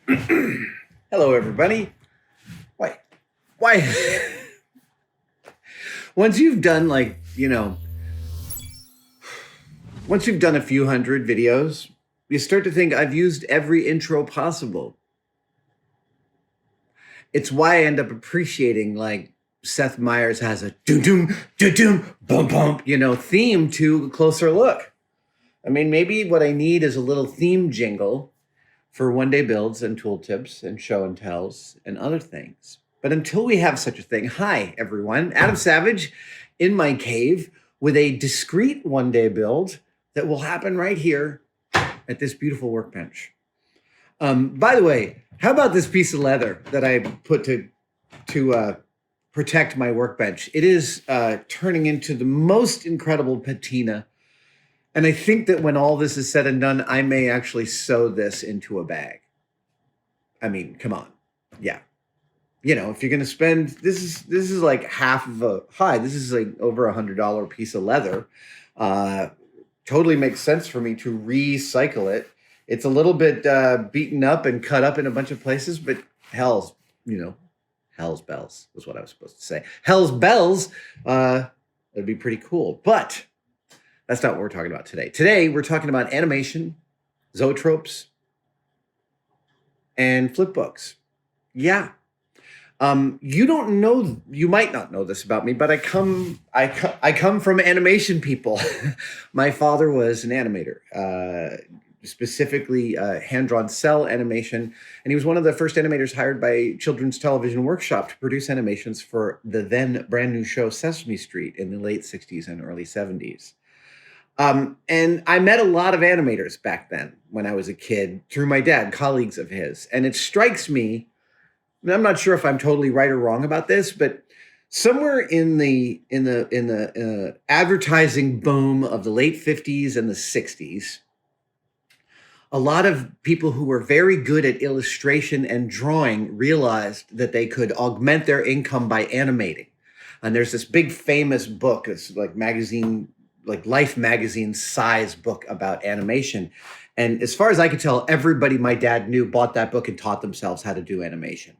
Hello, everybody. Why? Why? Once you've done once you've done a few hundred videos, you start to think I've used every intro possible. It's why I end up appreciating Seth Meyers has a doom doom doom doom bum bum theme to a closer look. I mean, maybe what I need is a little theme jingle for one day builds and tooltips and show and tells and other things. But until we have such a thing, hi everyone, Adam Savage in my cave with a discrete one day build that will happen right here at this beautiful workbench. By the way, how about this piece of leather that I put to protect my workbench? It is turning into the most incredible patina. And I think that when all this is said and done, I may actually sew this into a bag. I mean, come on. Yeah. If you're going to spend, this is like half of this is like over $100 piece of leather. Totally makes sense for me to recycle it. It's a little bit beaten up and cut up in a bunch of places, but hell's bells was what I was supposed to say. Hell's bells, that'd be pretty cool. But that's not what we're talking about today. Today, we're talking about animation, zoetropes, and flipbooks. Yeah. You might not know this about me, but I come from animation people. My father was an animator, specifically hand-drawn cell animation, and he was one of the first animators hired by Children's Television Workshop to produce animations for the then brand new show Sesame Street in the late 60s and early 70s. And I met a lot of animators back then when I was a kid through my dad, colleagues of his. And it strikes me, and I'm not sure if I'm totally right or wrong about this, but somewhere in the advertising boom of the late 50s and the 60s, a lot of people who were very good at illustration and drawing realized that they could augment their income by animating. And there's this big famous book, this magazine, Life magazine size book about animation. And as far as I could tell, everybody my dad knew bought that book and taught themselves how to do animation.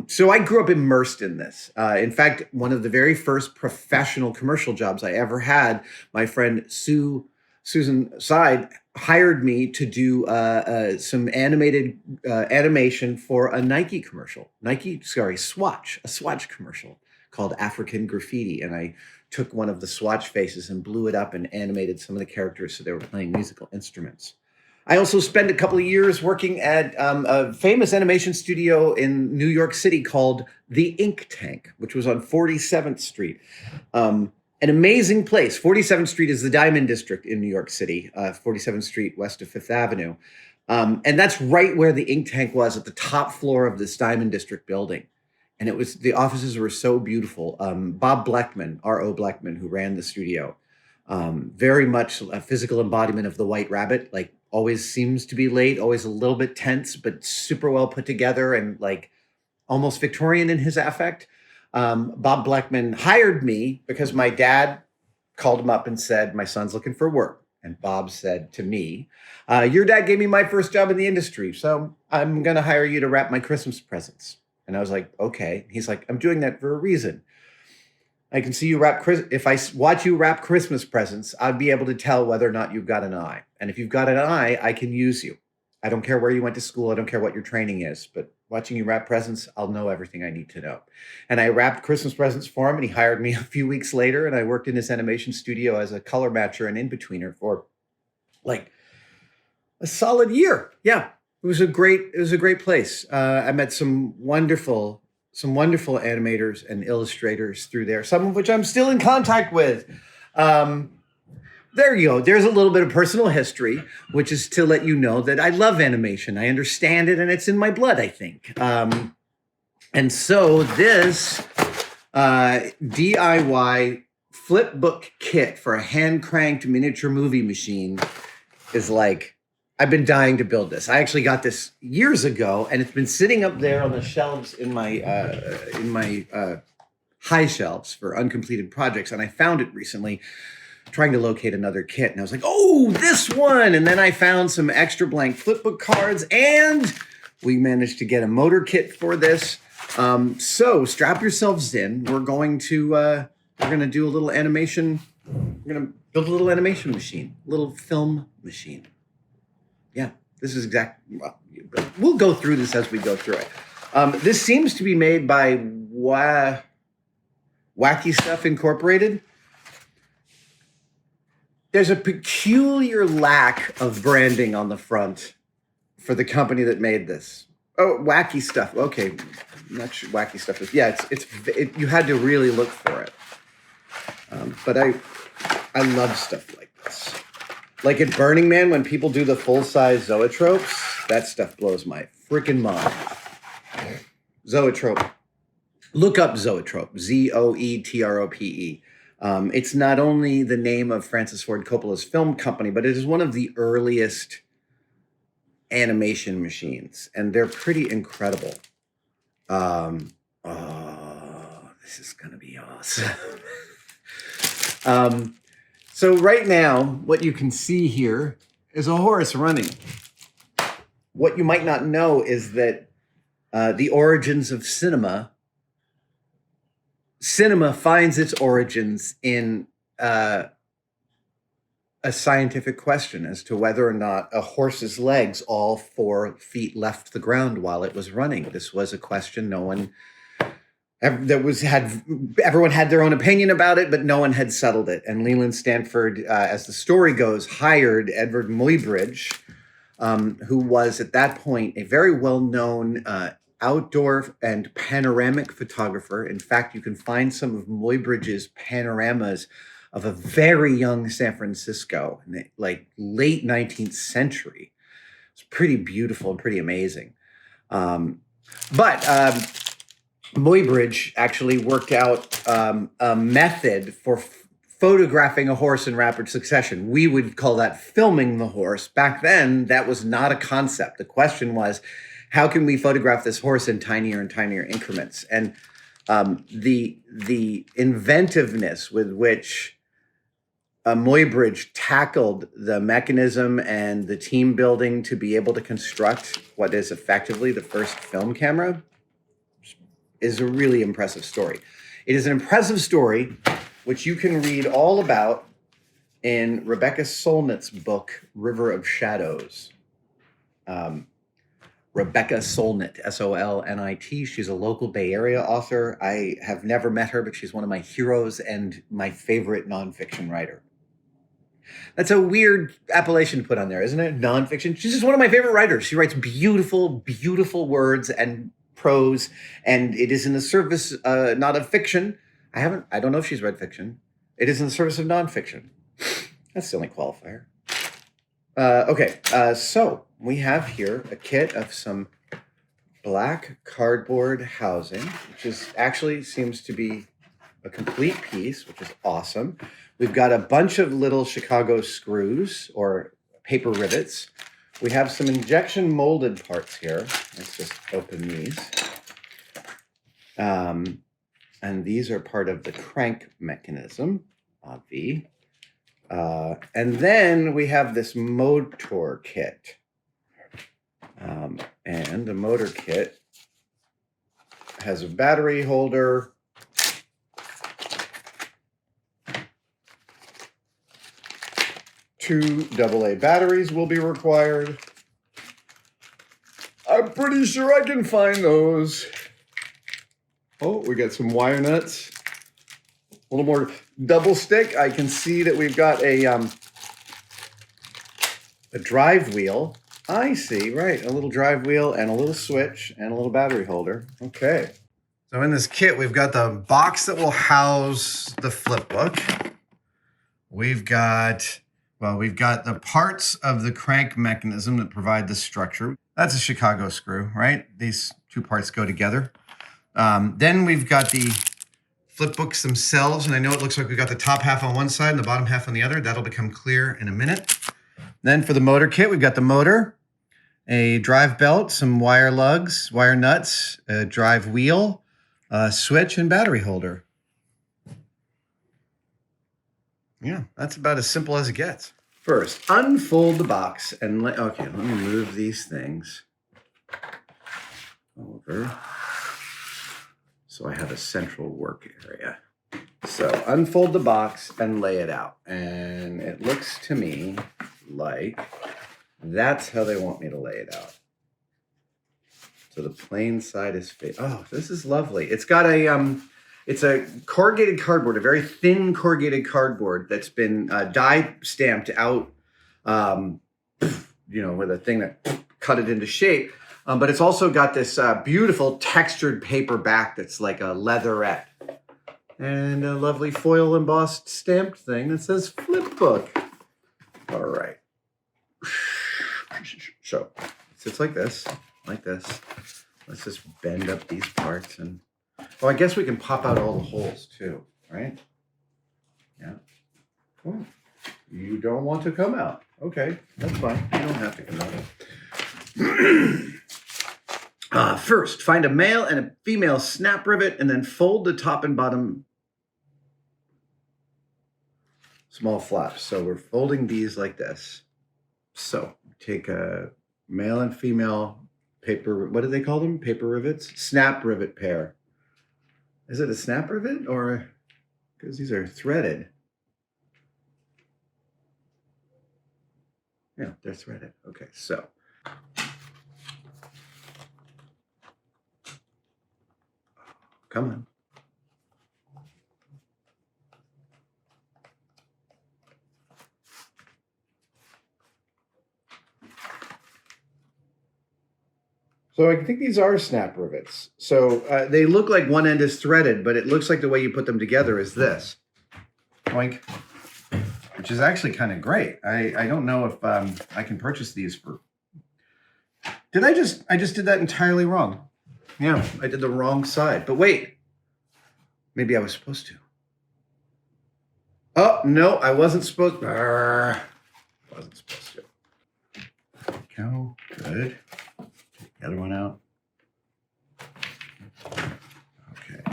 So I grew up immersed in this. In fact, one of the very first professional commercial jobs I ever had, my friend Susan Side hired me to do some animated animation for a Nike commercial. A Swatch commercial called African Graffiti. And I took one of the Swatch faces and blew it up and animated some of the characters so they were playing musical instruments. I also spent a couple of years working at a famous animation studio in New York City called The Ink Tank, which was on 47th Street. An amazing place. 47th Street is the Diamond District in New York City, 47th Street west of Fifth Avenue. And that's right where the Ink Tank was, at the top floor of this Diamond District building. And the offices were so beautiful. Bob Bleckman, R.O. Bleckman, who ran the studio, very much a physical embodiment of the White Rabbit, always seems to be late, always a little bit tense, but super well put together and almost Victorian in his affect. Bob Bleckman hired me because my dad called him up and said, my son's looking for work. And Bob said to me, your dad gave me my first job in the industry, so I'm going to hire you to wrap my Christmas presents. And I was like, okay. He's like, I'm doing that for a reason. I can see you if I watch you wrap Christmas presents, I'd be able to tell whether or not you've got an eye. And if you've got an eye, I can use you. I don't care where you went to school. I don't care what your training is, but watching you wrap presents, I'll know everything I need to know. And I wrapped Christmas presents for him, and he hired me a few weeks later, and I worked in his animation studio as a color matcher and in-betweener for a solid year. Yeah. It was a great place. I met some wonderful animators and illustrators through there, some of which I'm still in contact with. There you go. There's a little bit of personal history, which is to let you know that I love animation. I understand it, and it's in my blood, I think. And so this DIY flipbook kit for a hand-cranked miniature movie machine is I've been dying to build this. I actually got this years ago, and it's been sitting up there on the shelves in my high shelves for uncompleted projects. And I found it recently, trying to locate another kit. And I was like, oh, this one. And then I found some extra blank flipbook cards and We managed to get a motor kit for this. So strap yourselves in. We're going to do a little animation. We're going to build a little animation machine, a little film machine. Yeah, this is exactly, well, we'll go through this as we go through it. This seems to be made by Wacky Stuff Incorporated. There's a peculiar lack of branding on the front for the company that made this. Oh, Wacky Stuff. Okay, I'm not sure Wacky Stuff is. Yeah, you had to really look for it. But I love stuff like this. Like at Burning Man, when people do the full-size zoetropes, that stuff blows my freaking mind. Zoetrope. Look up Zoetrope. Zoetrope. It's not only the name of Francis Ford Coppola's film company, but it is one of the earliest animation machines, and they're pretty incredible. Oh, this is gonna be awesome. So right now, what you can see here is a horse running. What you might not know is that the origins of cinema finds its origins in a scientific question as to whether or not a horse's legs, all 4 feet, left the ground while it was running. This was a question everyone had their own opinion about it, but no one had settled it. And Leland Stanford, as the story goes, hired Edward Muybridge, who was at that point a very well-known outdoor and panoramic photographer. In fact, you can find some of Muybridge's panoramas of a very young San Francisco in the late 19th century. It's pretty beautiful and pretty amazing. But Muybridge actually worked out a method for photographing a horse in rapid succession. We would call that filming the horse. Back then, that was not a concept. The question was, how can we photograph this horse in tinier and tinier increments? And the inventiveness with which Muybridge tackled the mechanism and the team building to be able to construct what is effectively the first film camera is a really impressive story. It is an impressive story, which you can read all about in Rebecca Solnit's book, River of Shadows. Rebecca Solnit, S-O-L-N-I-T. She's a local Bay Area author. I have never met her, but she's one of my heroes and my favorite nonfiction writer. That's a weird appellation to put on there, isn't it? Nonfiction. She's just one of my favorite writers. She writes beautiful, beautiful words and prose, and it is in the service not of fiction. I don't know if she's read fiction. It is in the service of nonfiction. That's the only qualifier. So we have here a kit of some black cardboard housing, which is actually seems to be a complete piece, which is awesome. We've got a bunch of little Chicago screws or paper rivets. We have some injection molded parts here. Let's just open these. And these are part of the crank mechanism, obvi. And then we have this motor kit. And the motor kit has a battery holder. Two AA batteries will be required. I'm pretty sure I can find those. Oh, we got some wire nuts. A little more double stick. I can see that we've got a drive wheel. I see, right. A little drive wheel and a little switch and a little battery holder. Okay. So in this kit, we've got the box that will house the flipbook. We've got the parts of the crank mechanism that provide the structure. That's a Chicago screw, right? These two parts go together. Then we've got the flipbooks themselves, and I know it looks like we've got the top half on one side and the bottom half on the other. That'll become clear in a minute. Then for the motor kit, we've got the motor, a drive belt, some wire lugs, wire nuts, a drive wheel, a switch, and battery holder. Yeah, that's about as simple as it gets. First, unfold the box and let me move these things. over. So I have a central work area. So unfold the box and lay it out. And it looks to me like that's how they want me to lay it out. So the plain side is oh, this is lovely. It's got a it's a corrugated cardboard, a very thin corrugated cardboard that's been die stamped out, you know, with a thing that cut it into shape. But it's also got this beautiful textured paper back that's like a leatherette. And a lovely foil embossed stamped thing that says flipbook. All right. So it sits like this, like this. Let's just bend up these parts and, oh, I guess we can pop out all the holes too, right? Yeah. Oh, you don't want to come out. Okay, that's fine. You don't have to come out. First, find a male and a female snap rivet and then fold the top and bottom small flaps. So we're folding these like this. So take a male and female paper, what do they call them? Paper rivets? Snap rivet pair. Is it a snap rivet or, because these are threaded. Yeah, they're threaded. Okay, so. Come on. So I think these are snap rivets. So they look like one end is threaded, but it looks like the way you put them together is this. Oink. Which is actually kind of great. I don't know if I can purchase these for... I just did that entirely wrong. Yeah, I did the wrong side. But wait. Maybe I was supposed to. Oh, no, I wasn't supposed to. Wasn't supposed to. There we go. Good. Take the other one out. Okay.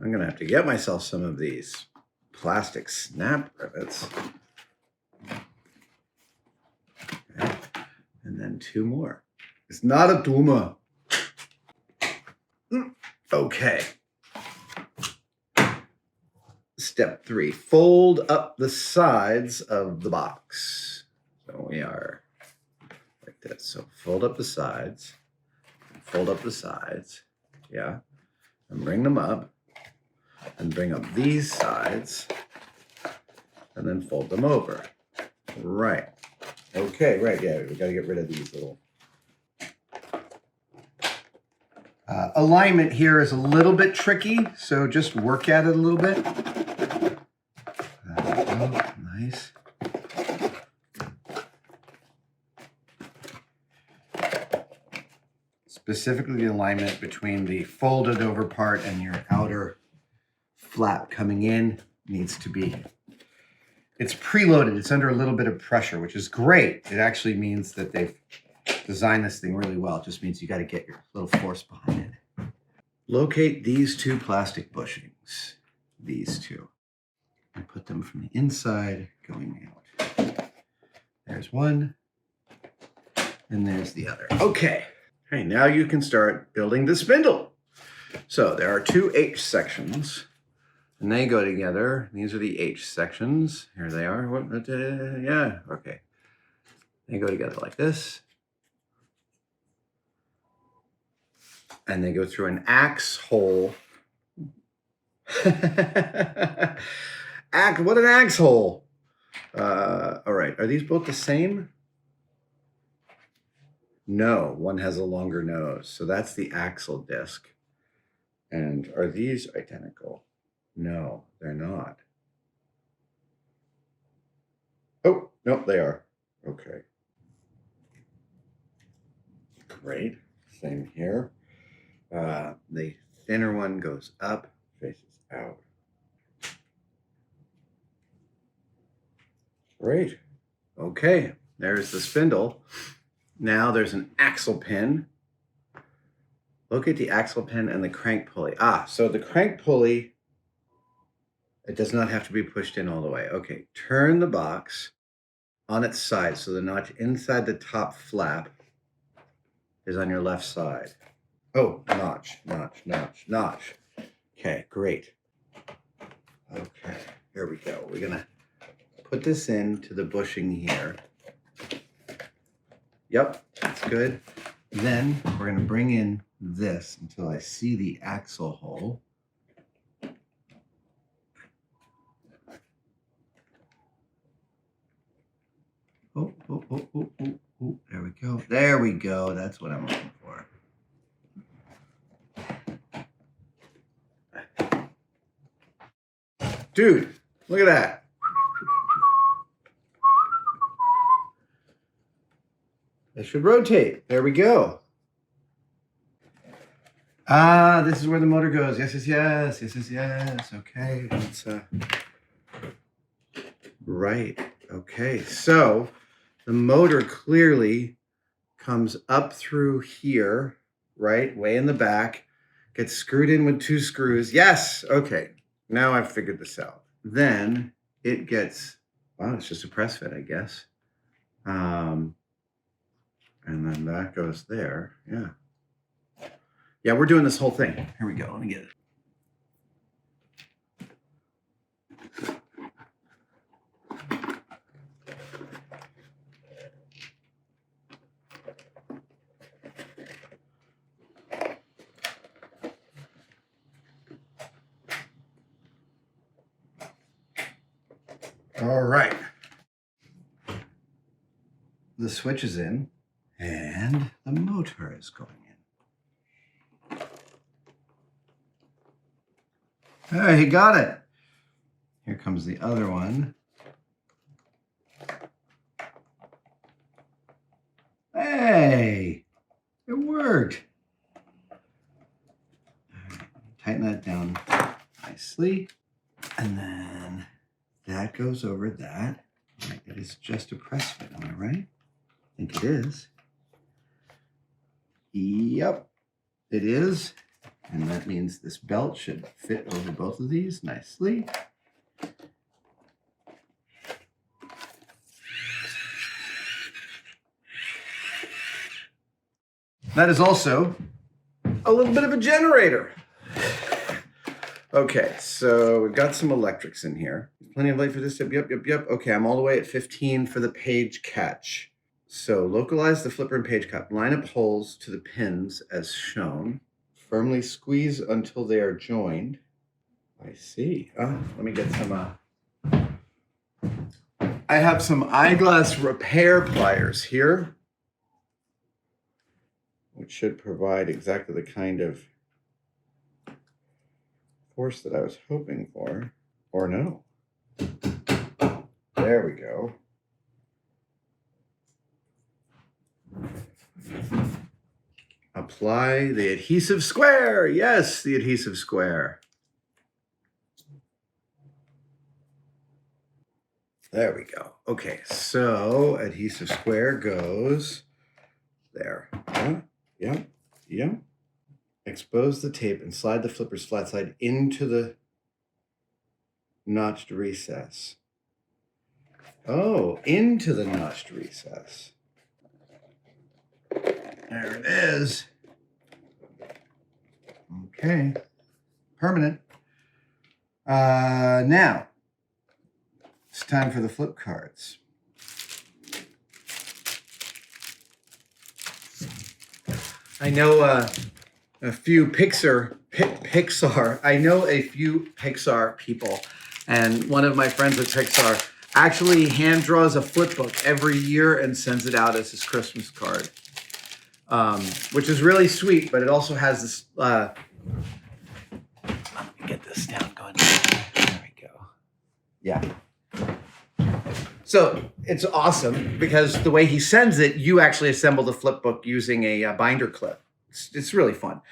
I'm going to have to get myself some of these plastic snap rivets. Okay. And then two more. It's not a tumor. Okay. Step 3, fold up the sides of the box. So we are like this. So fold up the sides, yeah, and bring them up, and bring up these sides, and then fold them over. Right. Okay, right, yeah, we gotta get rid of these little. Alignment here is a little bit tricky, so just work at it a little bit. Oh, nice. Specifically the alignment between the folded over part and your outer flap coming in needs to be, it's preloaded, it's under a little bit of pressure, which is great. It actually means that they've designed this thing really well. It just means you got to get your little force behind it. Locate these two plastic bushings, these two, and put them from the inside going out. There's one, and there's the other. Okay, now you can start building the spindle. So there are two H sections, and they go together. These are the H sections. Here they are. Yeah, okay. They go together like this. And they go through an axe hole. What an axe hole. All right, are these both the same? No, one has a longer nose. So that's the axle disc. And are these identical? No, they're not. Oh, no, they are. Okay. Great, same here. The thinner one goes up, faces out. Great. Okay, there's the spindle. Now there's an axle pin. Locate the axle pin and the crank pulley. So the crank pulley, it does not have to be pushed in all the way. Okay, turn the box on its side so the notch inside the top flap is on your left side. Oh, notch, notch, notch, notch. Okay, great. Okay, here we go. We're gonna put this into the bushing here. Yep, that's good. Then we're gonna bring in this until I see the axle hole. Oh, oh, oh, oh, oh, oh, there we go. There we go. That's what I'm looking for. Dude, look at that. That should rotate. There we go. Ah, this is where the motor goes. Yes, yes, yes, yes, yes, yes. Okay, let's, right. Okay, so the motor clearly comes up through here, right? Way in the back, gets screwed in with 2 screws. Yes, okay. Now I've figured this out. Then it gets, wow, it's just a press fit, I guess. And then that goes there, yeah. Yeah, we're doing this whole thing. Here we go, let me get it. All right. The switch is in and the motor is going in. Hey, he got it. Here comes the other one. Hey, it worked. Tighten that down nicely. And then that goes over that. It is just a press fit, am I right? I think it is. Yep, it is. And that means this belt should fit over both of these nicely. That is also a little bit of a generator. Okay, so we've got some electrics in here. Plenty of light for this tip. Yep, yep, yep. Okay, I'm all the way at 15 for the page catch. So localize the flipper and page cap. Line up holes to the pins as shown. Firmly squeeze until they are joined. I see. Oh, let me get some. I have some eyeglass repair pliers here, which should provide exactly the kind of force that I was hoping for, or no. There we go. Apply the adhesive square. Yes, the adhesive square. There we go. Okay, so adhesive square goes there. Yep, yep. Expose the tape and slide the flipper's flat side into the notched recess. Oh, into the notched recess. There it is. Okay, permanent. Now, it's time for the flip cards. I know a few Pixar. I know a few Pixar people, and one of my friends at Pixar actually hand draws a flip book every year and sends it out as his Christmas card, which is really sweet. But it also has this. Let me get this down going. There we go. Yeah. So it's awesome because the way he sends it, you actually assemble the flip book using a binder clip. It's really fun.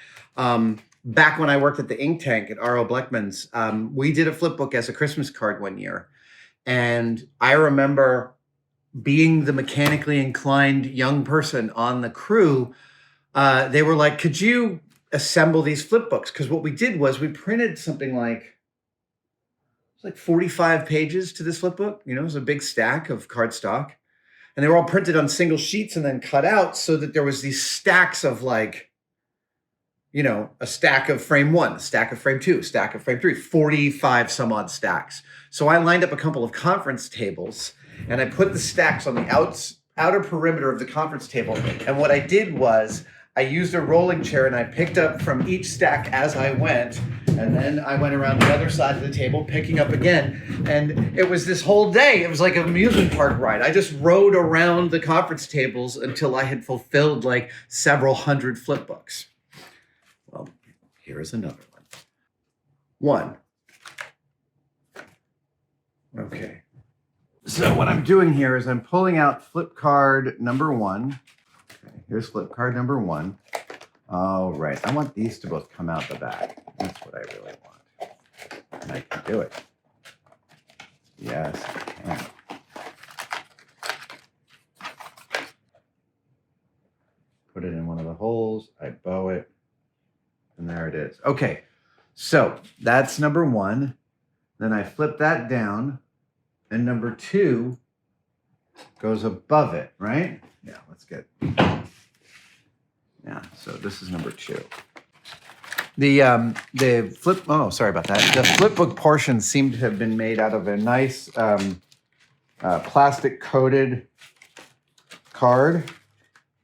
Back when I worked at the ink tank at R.O. Bleckman's, we did a flip book as a Christmas card one year. And I remember being the mechanically inclined young person on the crew. They were like, could you assemble these flip books? Because what we did was we printed something like, it's like 45 pages to this flip book. You know, it was a big stack of cardstock. And they were all printed on single sheets and then cut out so that there was these stacks of like, you know, a stack of frame 1, a stack of frame 2, a stack of frame 3, 45 some odd stacks. So I lined up a couple of conference tables and I put the stacks on the outer perimeter of the conference table. And what I did was I used a rolling chair and I picked up from each stack as I went. And then I went around the other side of the table, picking up again. And it was this whole day. It was like an amusement park ride. I just rode around the conference tables until I had fulfilled like several hundred flip books. Well, here is another one. Okay. So what I'm doing here is I'm pulling out flip card number 1. Okay, here's flip card number 1. All right. I want these to both come out the back. That's what I really want. And I can do it. Yes, I can. Put it in one of the holes. I bow it. And there it is. Okay. So that's number 1. Then I flip that down. And number 2 goes above it, right? Yeah, let's get. Yeah, so this is number 2. The flip, oh, sorry about that. The flip book portions seem to have been made out of a nice plastic coated card.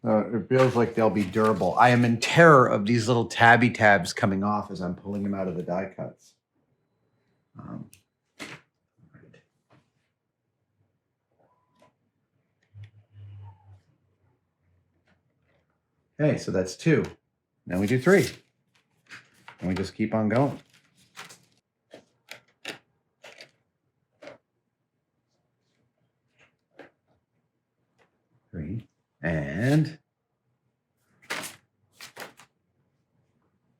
It feels like they'll be durable. I am in terror of these little tabby tabs coming off as I'm pulling them out of the die cuts. Okay, so that's 2. Now we do 3. And we just keep on going. 3 and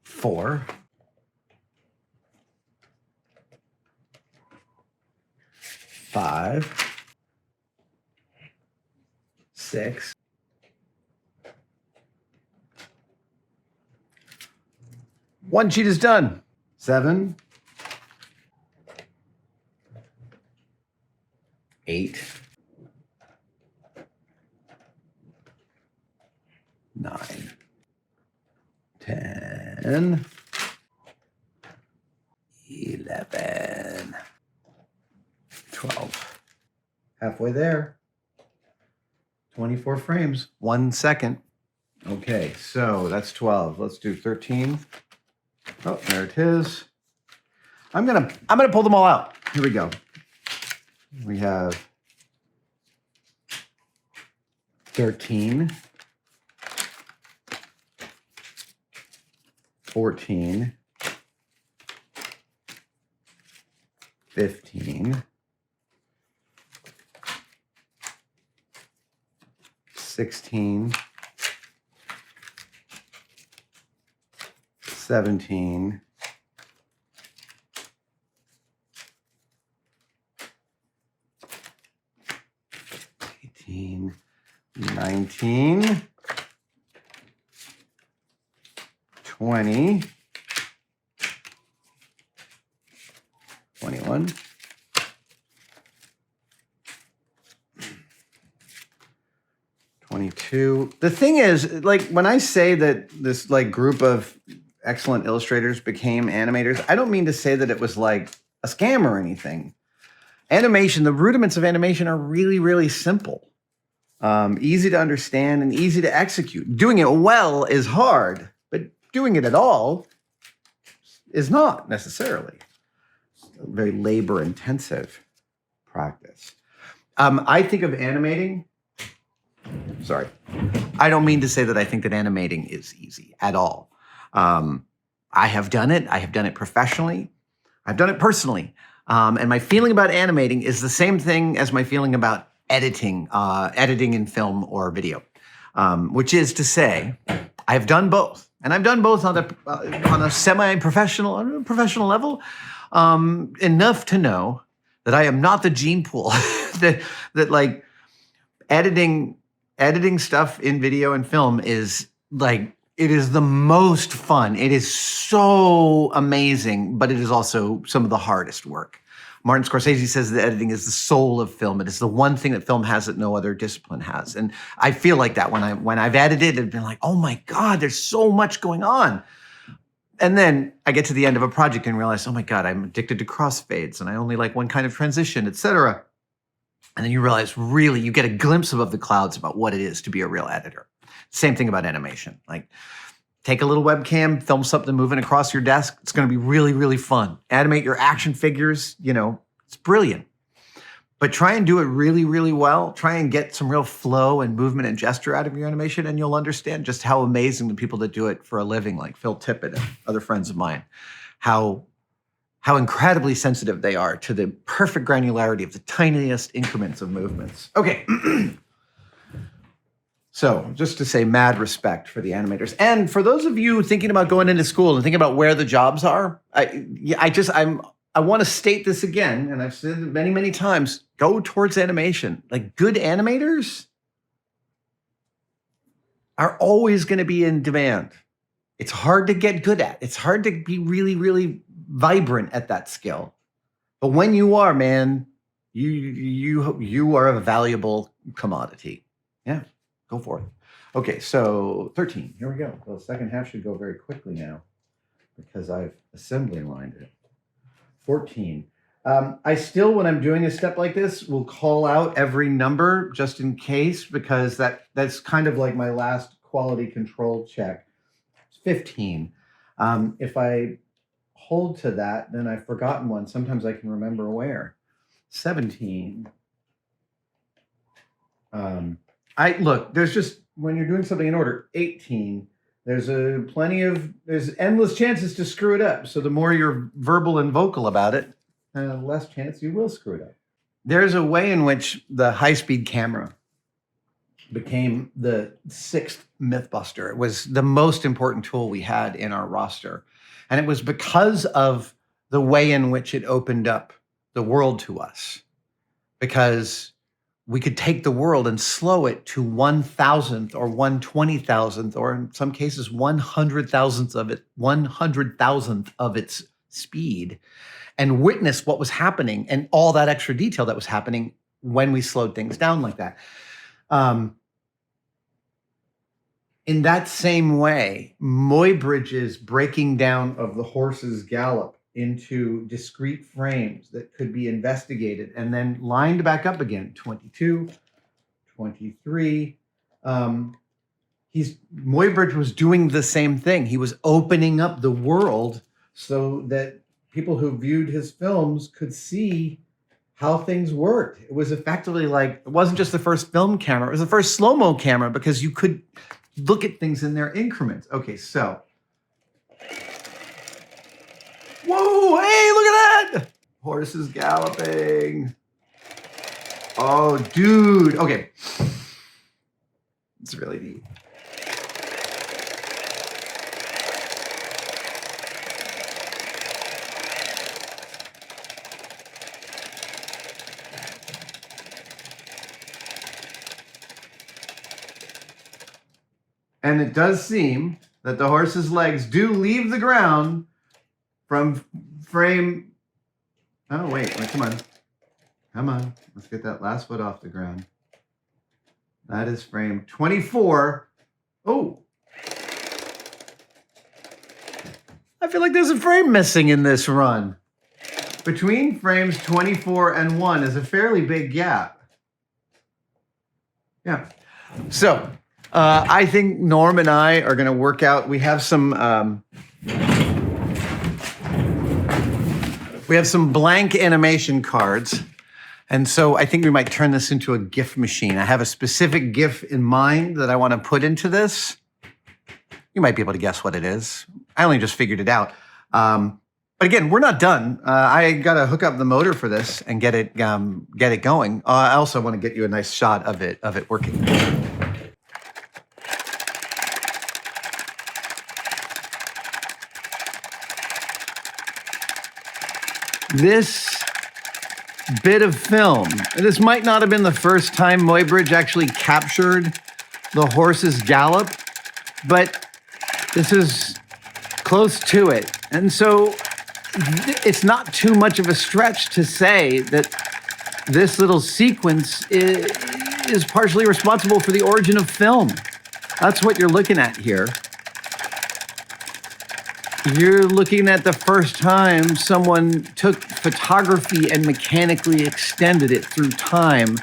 4. 5, 6. 1 sheet is done. 7, 8, 9, 10, 11, 12. Halfway there. 24 frames. 1 second. Okay, so that's 12. Let's do 13. Oh, there it is. I'm gonna pull them all out. Here we go. We have 13, 14, 15, 16, 17, 18, 19, 20, 21, 22. The thing is, like, when I say that this like group of excellent illustrators became animators, I don't mean to say that it was like a scam or anything. Animation, the rudiments of animation are really, really simple. Easy to understand and easy to execute. Doing it well is hard, but doing it at all is not necessarily. A very labor-intensive practice. I think of animating, sorry, I don't mean to say that I think that animating is easy at all. I have done it. I have done it professionally. I've done it personally. And my feeling about animating is the same thing as my feeling about editing in film or video, which is to say, I've done both. And I've done both on a semi-professional, on a professional level, enough to know that I am not the gene pool that like editing stuff in video and film is like, it is the most fun. It is so amazing, but it is also some of the hardest work. Martin Scorsese says that editing is the soul of film. It is the one thing that film has that no other discipline has. And I feel like that when I've edited and been like, oh my God, there's so much going on. And then I get to the end of a project and realize, oh my God, I'm addicted to crossfades and I only like one kind of transition, et cetera. And then you realize really you get a glimpse above the clouds about what it is to be a real editor. Same thing about animation. Like take a little webcam, film something moving across your desk. It's going to be really, really fun. Animate your action figures, it's brilliant. But try and do it really, really well. Try and get some real flow and movement and gesture out of your animation, and you'll understand just how amazing the people that do it for a living, like Phil Tippett and other friends of mine, how incredibly sensitive they are to the perfect granularity of the tiniest increments of movements. Okay. So just to say mad respect for the animators. And for those of you thinking about going into school and thinking about where the jobs are, I want to state this again, and I've said it many, many times, go towards animation. Like good animators are always going to be in demand. It's hard to get good at. It's hard to be really, really vibrant at that skill. But when you are, man, you are a valuable commodity. Yeah, go for it. Okay, so 13, here we go. Well, the second half should go very quickly now because I've assembly lined it. 14. I still, when I'm doing a step like this, will call out every number just in case, because that's kind of like my last quality control check. 15. If I hold to that, then I've forgotten one. Sometimes I can remember where. 17. Look, there's just, when you're doing something in order, 18. There's endless chances to screw it up. So the more you're verbal and vocal about it, less chance you will screw it up. There's a way in which the high-speed camera became the sixth Mythbuster. It was the most important tool we had in our roster. And it was because of the way in which it opened up the world to us. Because we could take the world and slow it to 1,000th or 1/20,000th, or in some cases 100,000th of its speed, and witness what was happening and all that extra detail that was happening when we slowed things down like that. In that same way, Muybridge's breaking down of the horse's gallop into discrete frames that could be investigated and then lined back up again, 22, 23. Muybridge was doing the same thing. He was opening up the world so that people who viewed his films could see how things worked. It was effectively like, it wasn't just the first film camera, it was the first slow-mo camera because you could look at things in their increments. Okay, so. Whoa, hey, look at that! Horses galloping. Oh, dude. Okay. It's really neat. And it does seem that the horse's legs do leave the ground from frame. Oh, wait, come on. Come on. Let's get that last foot off the ground. That is frame 24. Oh. I feel like there's a frame missing in this run. Between frames 24 and 1 is a fairly big gap. Yeah. So, I think Norm and I are going to work out. We have some blank animation cards. And so I think we might turn this into a GIF machine. I have a specific GIF in mind that I want to put into this. You might be able to guess what it is. I only just figured it out. But again, we're not done. I got to hook up the motor for this and get it going. I also want to get you a nice shot of it working. This bit of film, this might not have been the first time Muybridge actually captured the horse's gallop, but this is close to it. And so it's not too much of a stretch to say that this little sequence is partially responsible for the origin of film. That's what you're looking at here. You're looking at the first time someone took photography and mechanically extended it through time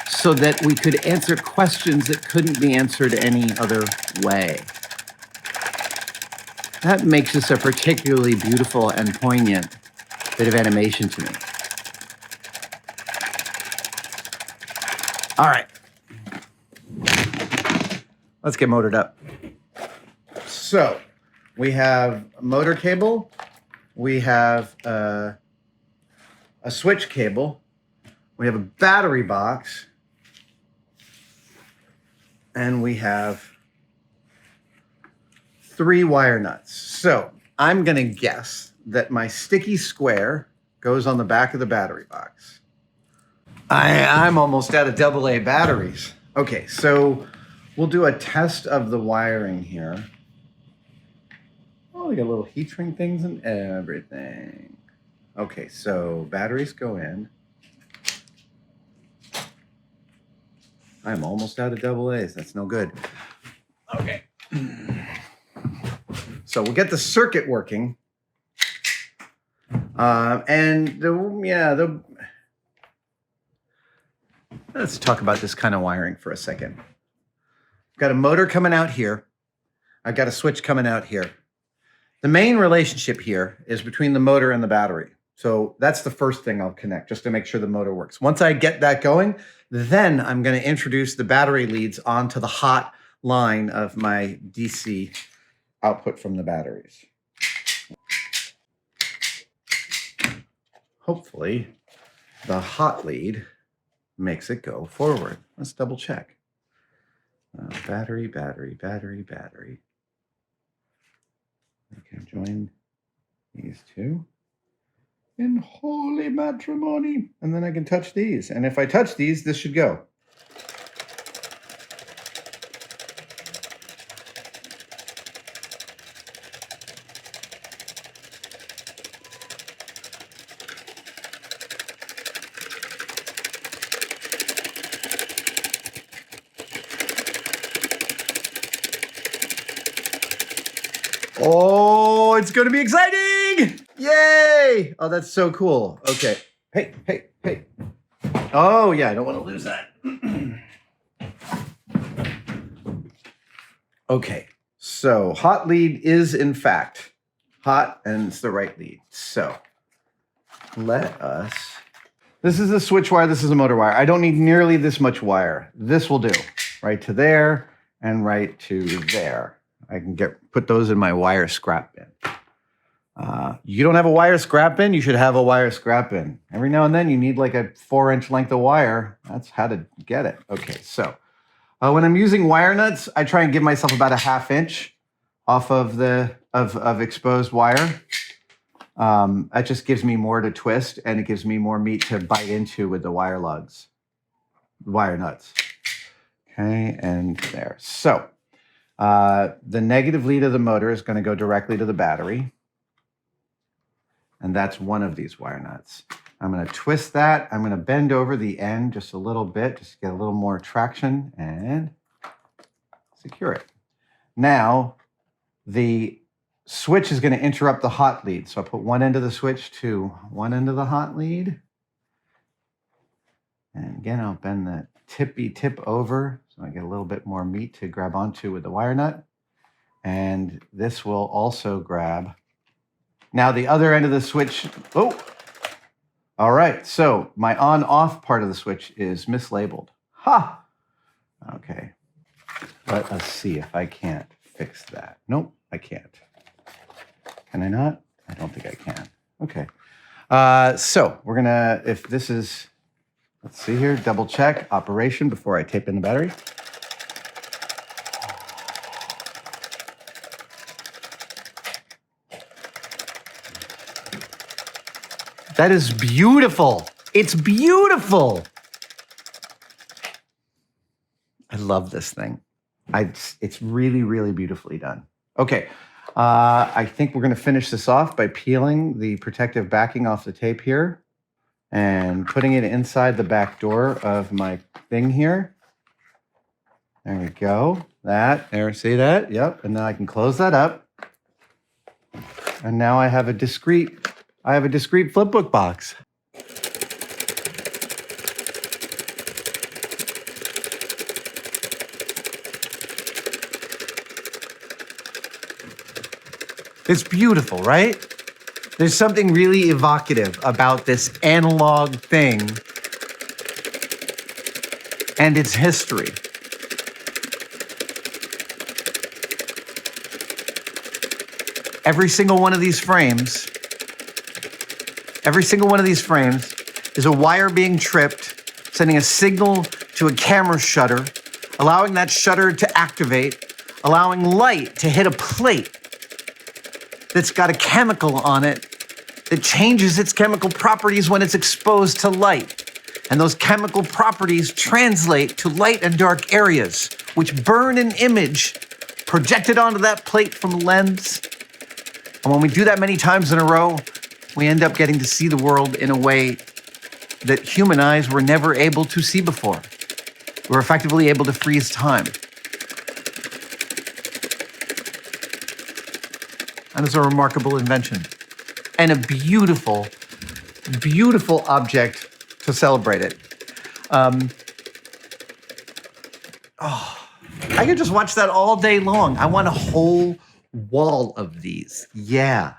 so that we could answer questions that couldn't be answered any other way. That makes this a particularly beautiful and poignant bit of animation to me. All right. Let's get motored up. So we have a motor cable. We have a switch cable. We have a battery box. And we have 3 wire nuts. So I'm going to guess that my sticky square goes on the back of the battery box. I'm almost out of AA batteries. Okay, so we'll do a test of the wiring here. Oh, we got little heat shrink things and everything. Okay, so batteries go in. I'm almost out of AA's. That's no good. Okay. So we'll get the circuit working. Let's talk about this kind of wiring for a second. I've got a motor coming out here. I've got a switch coming out here. The main relationship here is between the motor and the battery. So that's the first thing I'll connect just to make sure the motor works. Once I get that going, then I'm going to introduce the battery leads onto the hot line of my DC output from the batteries. Hopefully, the hot lead makes it go forward. Let's double check. Battery. I can join these two in holy matrimony. And then I can touch these. And if I touch these, this should go. Oh, it's going to be exciting! Yay! Oh, that's so cool. Okay. Hey. Oh, yeah, I don't want to lose that. Okay, so hot lead is, in fact, hot, and it's the right lead. So let us... This is a switch wire. This is a motor wire. I don't need nearly this much wire. This will do. Right to there and right to there. I can put those in my wire scrap bin. You don't have a wire scrap bin, you should have a wire scrap bin. Every now and then you need like a 4-inch length of wire. That's how to get it. Okay, so when I'm using wire nuts, I try and give myself about a 1/2 inch off of of exposed wire. That just gives me more to twist, and it gives me more meat to bite into with the wire lugs, wire nuts. Okay, and there. So the negative lead of the motor is going to go directly to the battery. And that's one of these wire nuts. I'm going to twist that. I'm going to bend over the end just a little bit, just to get a little more traction and secure it. Now, the switch is going to interrupt the hot lead. So I put one end of the switch to one end of the hot lead. And again, I'll bend the tippy tip over so I get a little bit more meat to grab onto with the wire nut. And this will also grab. Now the other end of the switch, oh, all right. So my on-off part of the switch is mislabeled. Ha! Okay, let us see if I can't fix that. Nope, I can't. Can I not? I don't think I can. Okay, so we're gonna, if this is, let's see here, double check operation before I tape in the battery. That is beautiful. It's beautiful. I love this thing. It's really, really beautifully done. Okay, I think we're going to finish this off by peeling the protective backing off the tape here and putting it inside the back door of my thing here. There we go. See that? Yep. And then I can close that up. And now I have a discrete flipbook box. It's beautiful, right? There's something really evocative about this analog thing and its history. Every single one of these frames is a wire being tripped, sending a signal to a camera shutter, allowing that shutter to activate, allowing light to hit a plate that's got a chemical on it that changes its chemical properties when it's exposed to light. And those chemical properties translate to light and dark areas, which burn an image projected onto that plate from a lens. And when we do that many times in a row, we end up getting to see the world in a way that human eyes were never able to see before. We're effectively able to freeze time. And it's a remarkable invention and a beautiful, beautiful object to celebrate it. I could just watch that all day long. I want a whole wall of these. Yeah.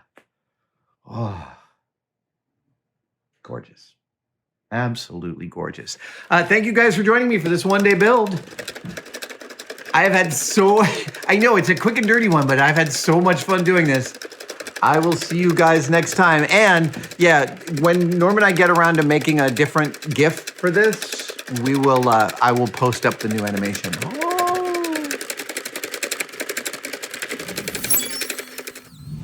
Oh, gorgeous. Absolutely gorgeous. Thank you guys for joining me for this one-day build. I know it's a quick and dirty one, but I've had so much fun doing this. I will see you guys next time. And yeah, when Norm and I get around to making a different GIF for this, I will post up the new animation.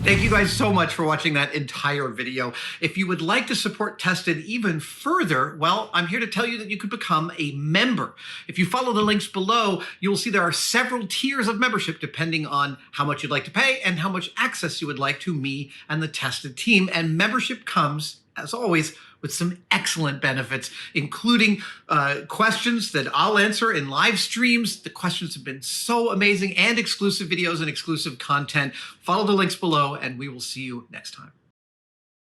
Thank you guys so much for watching that entire video. If you would like to support Tested even further, well, I'm here to tell you that you could become a member. If you follow the links below, you will see there are several tiers of membership depending on how much you'd like to pay and how much access you would like to me and the Tested team. And membership comes, as always, with some excellent benefits, including questions that I'll answer in live streams. The questions have been so amazing, and exclusive videos and exclusive content. Follow the links below, and we will see you next time.